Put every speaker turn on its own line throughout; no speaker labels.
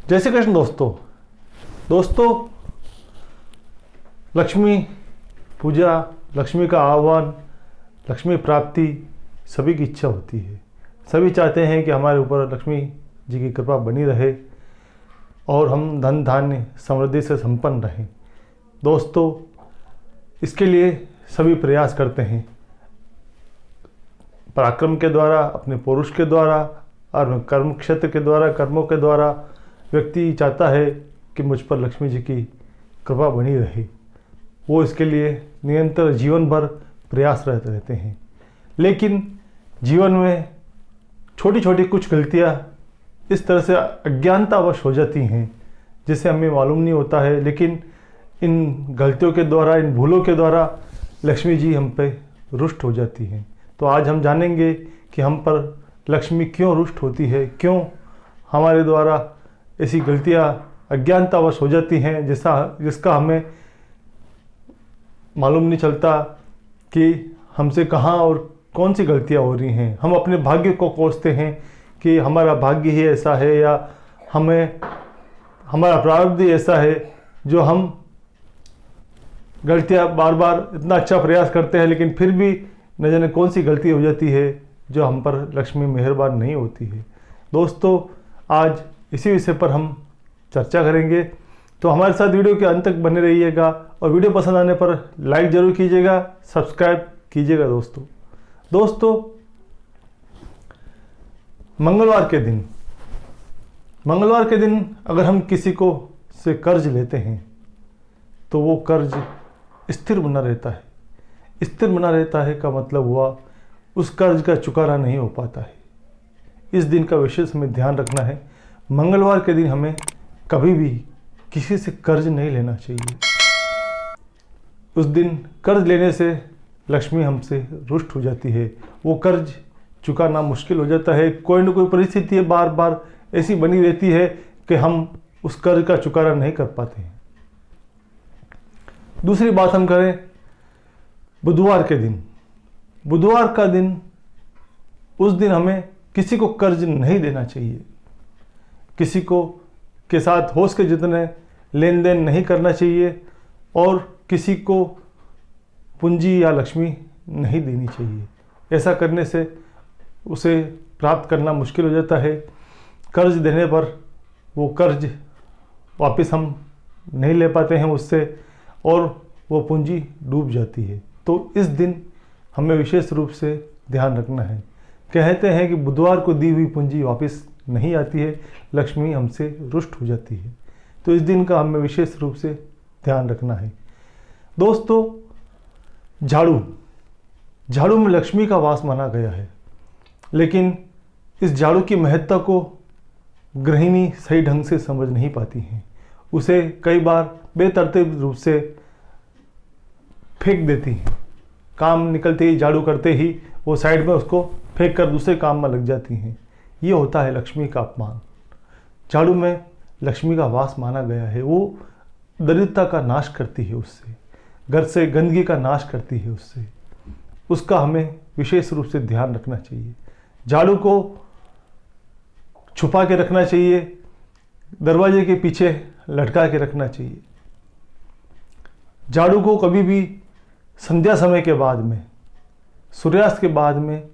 जय श्री कृष्ण दोस्तों लक्ष्मी पूजा, लक्ष्मी का आह्वान, लक्ष्मी प्राप्ति सभी की इच्छा होती है। सभी चाहते हैं कि हमारे ऊपर लक्ष्मी जी की कृपा बनी रहे और हम धन धान्य समृद्धि से संपन्न रहें। दोस्तों, इसके लिए सभी प्रयास करते हैं, पराक्रम के द्वारा, अपने पुरुष के द्वारा और कर्म क्षेत्र के द्वारा, कर्मों के द्वारा व्यक्ति चाहता है कि मुझ पर लक्ष्मी जी की कृपा बनी रहे। वो इसके लिए निरंतर जीवन भर प्रयासरत रहते हैं। लेकिन जीवन में छोटी छोटी कुछ गलतियाँ इस तरह से अज्ञानतावश हो जाती हैं जिसे हमें मालूम नहीं होता है, लेकिन इन गलतियों के द्वारा, इन भूलों के द्वारा लक्ष्मी जी हम पे रुष्ट हो जाती हैं। तो आज हम जानेंगे कि हम पर लक्ष्मी क्यों रुष्ट होती है, क्यों हमारे द्वारा ऐसी गलतियाँ अज्ञानतावश हो जाती हैं जिसका हमें मालूम नहीं चलता कि हमसे कहाँ और कौन सी गलतियाँ हो रही हैं। हम अपने भाग्य को कोसते हैं कि हमारा भाग्य ही ऐसा है या हमारा प्रारब्ध ही ऐसा है, जो हम गलतियाँ बार बार इतना अच्छा प्रयास करते हैं लेकिन फिर भी न जाने कौन सी गलती हो जाती है जो हम पर लक्ष्मी मेहरबान नहीं होती है। दोस्तों, आज इसी विषय पर हम चर्चा करेंगे, तो हमारे साथ वीडियो के अंत तक बने रहिएगा और वीडियो पसंद आने पर लाइक ज़रूर कीजिएगा, सब्सक्राइब कीजिएगा। दोस्तों मंगलवार के दिन अगर हम किसी को से कर्ज लेते हैं तो वो कर्ज स्थिर बना रहता है। स्थिर बना रहता है का मतलब हुआ उस कर्ज का चुकाना नहीं हो पाता है। इस दिन का विशेष हमें ध्यान रखना है। मंगलवार के दिन हमें कभी भी किसी से कर्ज नहीं लेना चाहिए। उस दिन कर्ज लेने से लक्ष्मी हमसे रुष्ट हो जाती है, वो कर्ज चुकाना मुश्किल हो जाता है। कोई न कोई परिस्थिति बार बार ऐसी बनी रहती है कि हम उस कर्ज का चुकाना नहीं कर पाते हैं। दूसरी बात हम करें बुधवार का दिन, उस दिन हमें किसी को कर्ज नहीं देना चाहिए। किसी को के साथ होश के जितने लेन देन नहीं करना चाहिए और किसी को पूंजी या लक्ष्मी नहीं देनी चाहिए। ऐसा करने से उसे प्राप्त करना मुश्किल हो जाता है। कर्ज देने पर वो कर्ज वापस हम नहीं ले पाते हैं उससे और वो पूंजी डूब जाती है। तो इस दिन हमें विशेष रूप से ध्यान रखना है। कहते हैं कि बुधवार को दी हुई पूंजी वापस नहीं आती है, लक्ष्मी हमसे रुष्ट हो जाती है। तो इस दिन का हमें विशेष रूप से ध्यान रखना है। दोस्तों, झाड़ू में लक्ष्मी का वास माना गया है, लेकिन इस झाड़ू की महत्ता को गृहिणी सही ढंग से समझ नहीं पाती हैं। उसे कई बार बेतरतीब रूप से फेंक देती हैं। काम निकलते ही, झाड़ू करते ही वो साइड में उसको फेंक कर दूसरे काम में लग जाती हैं। ये होता है लक्ष्मी का अपमान। झाड़ू में लक्ष्मी का वास माना गया है। वो दरिद्रता का नाश करती है, उससे घर से गंदगी का नाश करती है, उसका हमें विशेष रूप से ध्यान रखना चाहिए। झाड़ू को छुपा के रखना चाहिए, दरवाजे के पीछे लटका के रखना चाहिए। झाड़ू को कभी भी संध्या समय के बाद में, सूर्यास्त के बाद में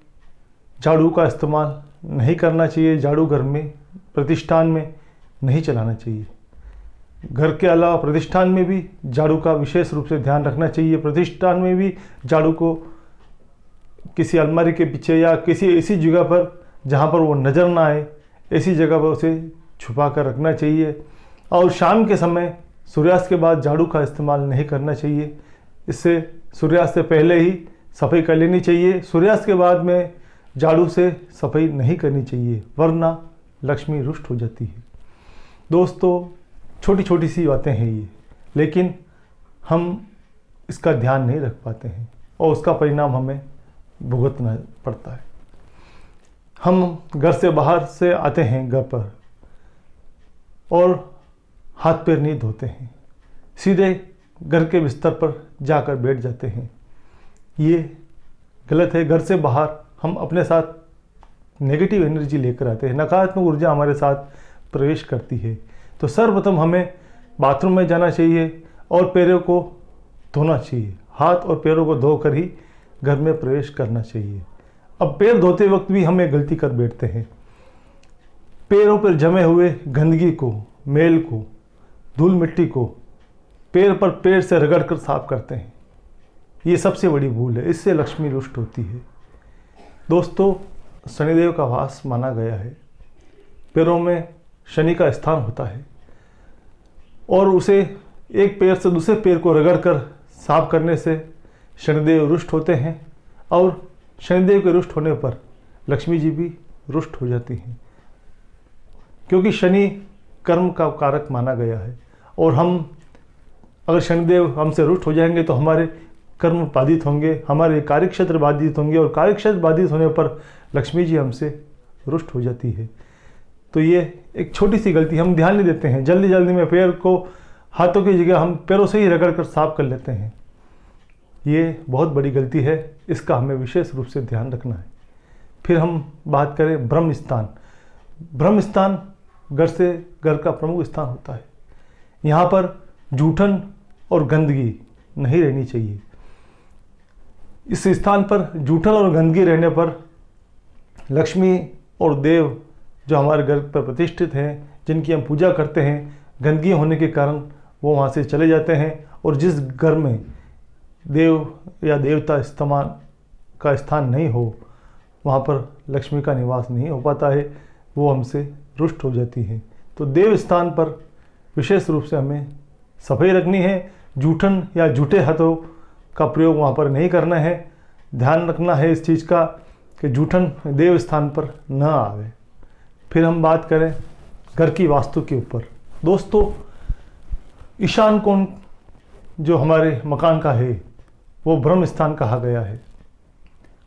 झाड़ू का इस्तेमाल नहीं करना चाहिए। झाड़ू घर में, प्रतिष्ठान में नहीं चलाना चाहिए। घर के अलावा प्रतिष्ठान में भी झाड़ू का विशेष रूप से ध्यान रखना चाहिए। प्रतिष्ठान में भी झाड़ू को किसी अलमारी के पीछे या किसी ऐसी जगह पर जहाँ पर वो नज़र ना आए, ऐसी जगह पर उसे छुपा कर रखना चाहिए। और शाम के समय सूर्यास्त के बाद झाड़ू का इस्तेमाल नहीं करना चाहिए। इससे सूर्यास्त से पहले ही सफाई कर लेनी चाहिए। सूर्यास्त के बाद में झाड़ू से सफाई नहीं करनी चाहिए, वरना लक्ष्मी रुष्ट हो जाती है। दोस्तों, छोटी छोटी सी बातें हैं ये, लेकिन हम इसका ध्यान नहीं रख पाते हैं और उसका परिणाम हमें भुगतना पड़ता है। हम घर से बाहर से आते हैं घर पर और हाथ पैर नहीं धोते हैं, सीधे घर के बिस्तर पर जाकर बैठ जाते हैं। ये गलत है। घर से बाहर हम अपने साथ नेगेटिव एनर्जी लेकर आते हैं, नकारात्मक ऊर्जा हमारे साथ प्रवेश करती है। तो सर्वप्रथम हमें बाथरूम में जाना चाहिए और पैरों को धोना चाहिए। हाथ और पैरों को धोकर ही घर में प्रवेश करना चाहिए। अब पैर धोते वक्त भी हम एक गलती कर बैठते हैं। पैरों पर जमे हुए गंदगी को, मैल को, धूल मिट्टी को पैर से रगड़ कर साफ करते हैं। ये सबसे बड़ी भूल है, इससे लक्ष्मी रुष्ट होती है। दोस्तों, शनिदेव का वास माना गया है। पैरों में शनि का स्थान होता है और उसे एक पैर से दूसरे पैर को रगड़कर साफ करने से शनिदेव रुष्ट होते हैं और शनिदेव के रुष्ट होने पर लक्ष्मी जी भी रुष्ट हो जाती हैं, क्योंकि शनि कर्म का कारक माना गया है। और हम अगर शनिदेव हमसे रुष्ट हो जाएंगे तो हमारे कर्म बाधित होंगे, हमारे कार्यक्षेत्र बाधित होंगे और कार्यक्षेत्र बाधित होने पर लक्ष्मी जी हमसे रुष्ट हो जाती है। तो ये एक छोटी सी गलती हम ध्यान नहीं देते हैं। जल्दी जल्दी में पैर को हाथों की जगह हम पैरों से ही रगड़ कर साफ कर लेते हैं। ये बहुत बड़ी गलती है, इसका हमें विशेष रूप से ध्यान रखना है। फिर हम बात करें ब्रह्म स्थान। ब्रह्म स्थान घर का प्रमुख स्थान होता है। यहाँ पर जूठन और गंदगी नहीं रहनी चाहिए। इस स्थान पर जूठन और गंदगी रहने पर लक्ष्मी और देव जो हमारे घर पर प्रतिष्ठित हैं, जिनकी हम पूजा करते हैं, गंदगी होने के कारण वो वहाँ से चले जाते हैं और जिस घर में देव या देवता इस्तेमाल का स्थान नहीं हो वहाँ पर लक्ष्मी का निवास नहीं हो पाता है, वो हमसे रुष्ट हो जाती है। तो देव स्थान पर विशेष रूप से हमें सफाई रखनी है। जूठन या जूठे हाथों का प्रयोग वहाँ पर नहीं करना है। ध्यान रखना है इस चीज़ का कि जूठन देव स्थान पर न आवे। फिर हम बात करें घर की वास्तु के ऊपर। दोस्तों, ईशान कोण जो हमारे मकान का है वो ब्रह्म स्थान कहा गया है।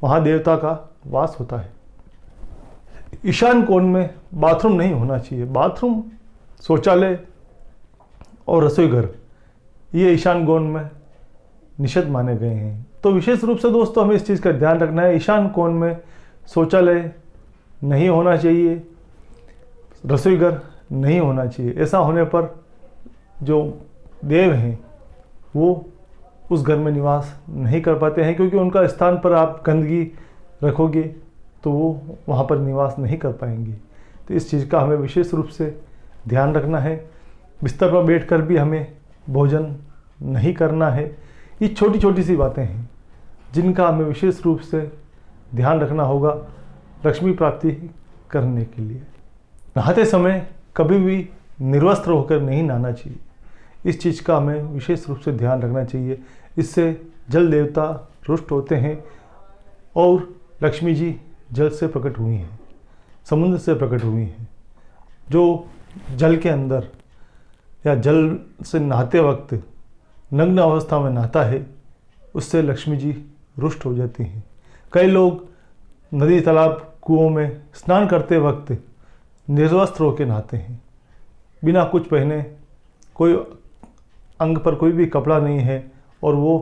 वहाँ देवता का वास होता है। ईशान कोण में बाथरूम नहीं होना चाहिए। बाथरूम, शौचालय और रसोई घर ये ईशान कोण में निषिद्ध माने गए हैं। तो विशेष रूप से दोस्तों हमें इस चीज़ का ध्यान रखना है। ईशान कोण में शौचालय नहीं होना चाहिए, रसोई घर नहीं होना चाहिए। ऐसा होने पर जो देव हैं वो उस घर में निवास नहीं कर पाते हैं, क्योंकि उनका स्थान पर आप गंदगी रखोगे तो वो वहाँ पर निवास नहीं कर पाएंगे। तो इस चीज़ का हमें विशेष रूप से ध्यान रखना है। बिस्तर पर बैठकर भी हमें भोजन नहीं करना है। ये छोटी छोटी सी बातें हैं जिनका हमें विशेष रूप से ध्यान रखना होगा लक्ष्मी प्राप्ति करने के लिए। नहाते समय कभी भी निर्वस्त्र होकर नहीं नहाना चाहिए। इस चीज़ का हमें विशेष रूप से ध्यान रखना चाहिए। इससे जल देवता रुष्ट होते हैं और लक्ष्मी जी जल से प्रकट हुई हैं, समुद्र से प्रकट हुई हैं। जो जल के अंदर या जल से नहाते वक्त नग्न अवस्था में नहाता है उससे लक्ष्मी जी रुष्ट हो जाती हैं। कई लोग नदी, तालाब, कुओं में स्नान करते वक्त निर्वस्त्र होकर नहाते हैं, बिना कुछ पहने, कोई अंग पर कोई भी कपड़ा नहीं है और वो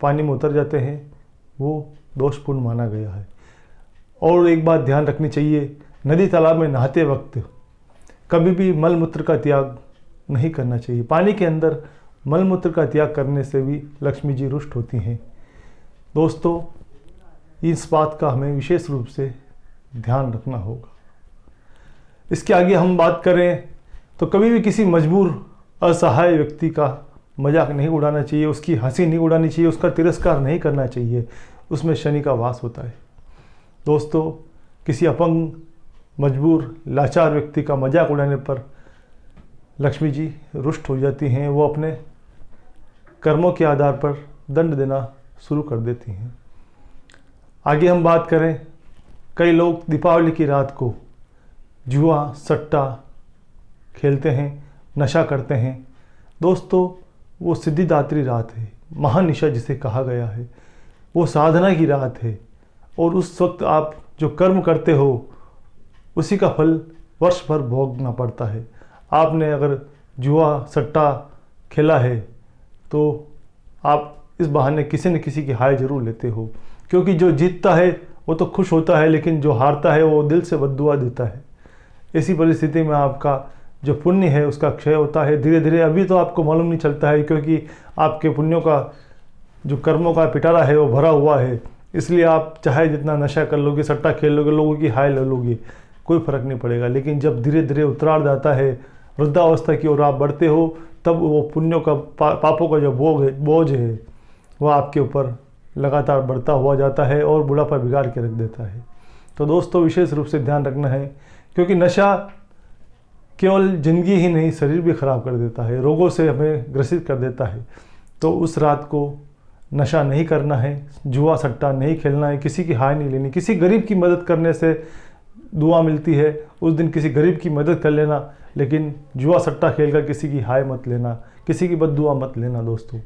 पानी में उतर जाते हैं। वो दोषपूर्ण माना गया है। और एक बात ध्यान रखनी चाहिए, नदी तालाब में नहाते वक्त कभी भी मल मूत्र का त्याग नहीं करना चाहिए। पानी के अंदर मल मूत्र का त्याग करने से भी लक्ष्मी जी रुष्ट होती हैं। दोस्तों, इस बात का हमें विशेष रूप से ध्यान रखना होगा। इसके आगे हम बात करें तो कभी भी किसी मजबूर असहाय व्यक्ति का मजाक नहीं उड़ाना चाहिए, उसकी हंसी नहीं उड़ानी चाहिए, उसका तिरस्कार नहीं करना चाहिए। उसमें शनि का वास होता है। दोस्तों, किसी अपंग, मजबूर, लाचार व्यक्ति का मजाक उड़ाने पर लक्ष्मी जी रुष्ट हो जाती हैं। वो अपने कर्मों के आधार पर दंड देना शुरू कर देती हैं। आगे हम बात करें, कई लोग दीपावली की रात को जुआ, सट्टा खेलते हैं, नशा करते हैं। दोस्तों, वो सिद्धिदात्री रात है, महानिशा जिसे कहा गया है, वो साधना की रात है और उस वक्त आप जो कर्म करते हो उसी का फल वर्ष भर भोगना पड़ता है। आपने अगर जुआ, सट्टा खेला है तो आप इस बहाने किसी न किसी की हाय जरूर लेते हो, क्योंकि जो जीतता है वो तो खुश होता है, लेकिन जो हारता है वो दिल से बद्दुआ देता है। ऐसी परिस्थिति में आपका जो पुण्य है उसका क्षय होता है धीरे धीरे। अभी तो आपको मालूम नहीं चलता है, क्योंकि आपके पुण्यों का जो कर्मों का पिटारा है वो भरा हुआ है, इसलिए आप चाहे जितना नशा कर लोगे, सट्टा खेल लोगे, लोगों की हाय ले लोगे, कोई फ़र्क नहीं पड़ेगा। लेकिन जब धीरे धीरे उत्तरार्ध आता है, वृद्धावस्था की ओर आप बढ़ते हो, तब वो पुण्यों का पापों का जो बोझ है वह आपके ऊपर लगातार बढ़ता हुआ जाता है और बुढ़ापा बिगाड़ के रख देता है। तो दोस्तों विशेष रूप से ध्यान रखना है, क्योंकि नशा केवल ज़िंदगी ही नहीं, शरीर भी ख़राब कर देता है, रोगों से हमें ग्रसित कर देता है। तो उस रात को नशा नहीं करना है, जुआ सट्टा नहीं खेलना है, किसी की हाय नहीं लेनी। किसी गरीब की मदद करने से दुआ मिलती है, उस दिन किसी गरीब की मदद कर लेना, लेकिन जुआ सट्टा खेलकर किसी की हाय मत लेना, किसी की बद्दुआ मत लेना दोस्तों,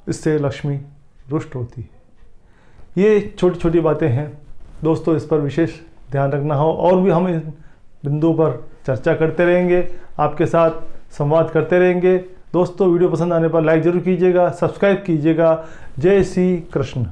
इससे लक्ष्मी रुष्ट होती है। ये छोटी छोटी बातें हैं दोस्तों, इस पर विशेष ध्यान रखना हो, और भी हम इन बिंदुओं पर चर्चा करते रहेंगे, आपके साथ संवाद करते रहेंगे। दोस्तों वीडियो पसंद आने पर लाइक ज़रूर कीजिएगा, सब्सक्राइब कीजिएगा। जय श्री कृष्ण।